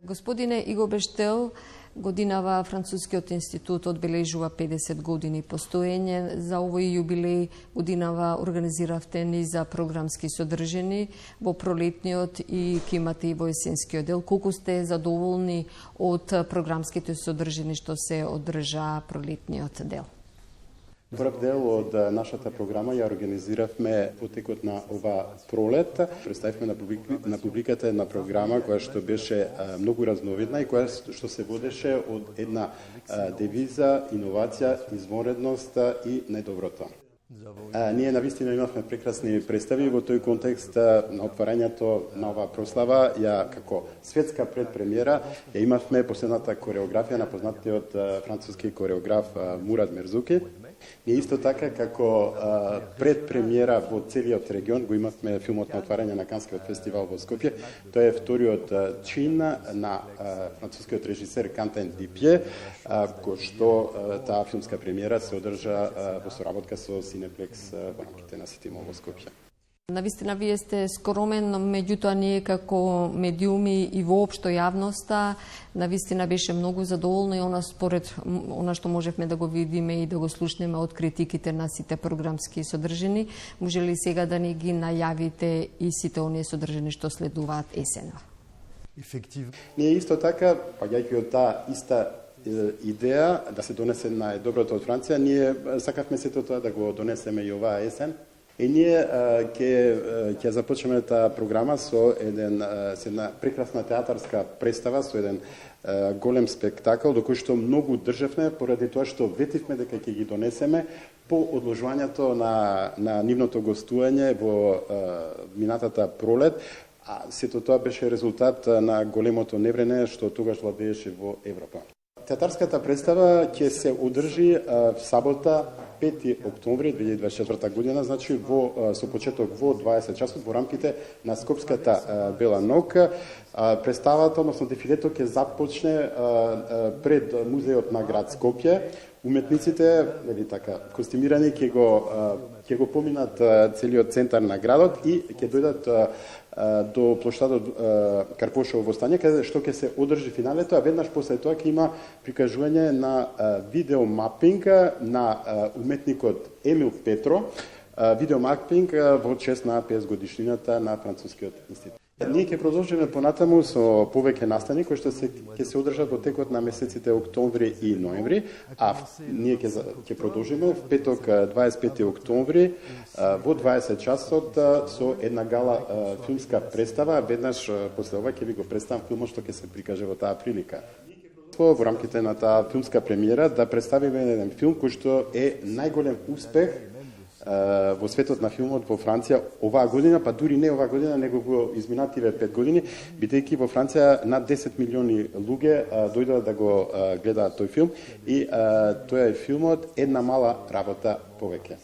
Господине Иго Бештел, годинава Францускиот институт одбележува 50 години постоење. За овој јубилеј годинава организиравте низ за програмски содржини во пролетниот и ќе имате и во есенскиот дел. Колку сте задоволни од програмските содржини што се одржа пролетниот дел? Прв дел од нашата програма ја организиравме во текот на ова пролет. Представивме на публиката една програма која што беше многу разновидна и која што се водеше од една девиза иновација, извонредност и најдоброто. Ние навистина имавме прекрасни представи во тој контекст на отварањето на оваа прослава. Ја како светска предпремиера ја имавме последната кореографија на познатиот француски кореограф Мурад Мерзуки. Ние исто така како предпремиера во целиот регион го имавме филмот на отварање на Канскиот фестивал во Скопје. Тоа е вториот чин на францускиот режисер Кантен Дипје, кој што таа филмска премиера се одржа во соработка со Cineplex во рамките на Ситимо во Скопје. Навистина, вие сте скромен, но меѓутоа ние како медиуми и воопшто јавноста, навистина беше многу задоволна и она според она што можевме да го видиме и да го слушнеме од критиките на сите програмски содржини. Може ли сега да ни ги најавите и сите оние содржини што следуваат есенва? Ние исто така, паѓајќи од таа иста идеја да се донесе најдоброто од Франција, ние сакавме сето тоа да го донесеме и оваа есен. И ние ќе започнеме таа програма со една прекрасна театарска представа, со еден голем спектакл, до кој што многу држевме, поради тоа што ветивме дека ќе ги донесеме по одложувањето на нивното гостување во минатата пролет, а сето тоа беше резултат на големото неврене што тогаш владееше во Европа. Театарската представа ќе се одржи в сабота 5 октомври 2024 година, значи со почеток во 20 часот во рамките на Скопската Бела ног. Представата, односно дефилето ќе започне пред музеот на град Скопје. Уметниците, костимирани, ќе го поминат целиот центар на градот и ќе дојдат до плоштадот Карпошово востање, каде што ќе се одржи финалето, а веднаш после тоа ќе има прикажување на видеомапинг на уметникот Емил Петро, видеомапинг во чест на 50 годишнината на Францускиот институт. Ние ќе продолжиме понатаму со повеќе настани кои што ќе се одржат во текот на месеците октомври и ноември, а ние ќе продолжиме в петок 25 октомври во 20 часот со една гала филмска представа. Веднаш после ова ќе ви го представам филмот што ќе се прикаже во таа прилика. Во рамките на таа филмска премиера да представиме еден филм кој што е најголем успех во светот на филмот во Франција оваа година, па дури не оваа година, него во изминативе 5 години, бидејќи во Франција над 10 милиони луѓе дојдоа да го гледаат тој филм и тоа е филмот Една мала работа повеќе.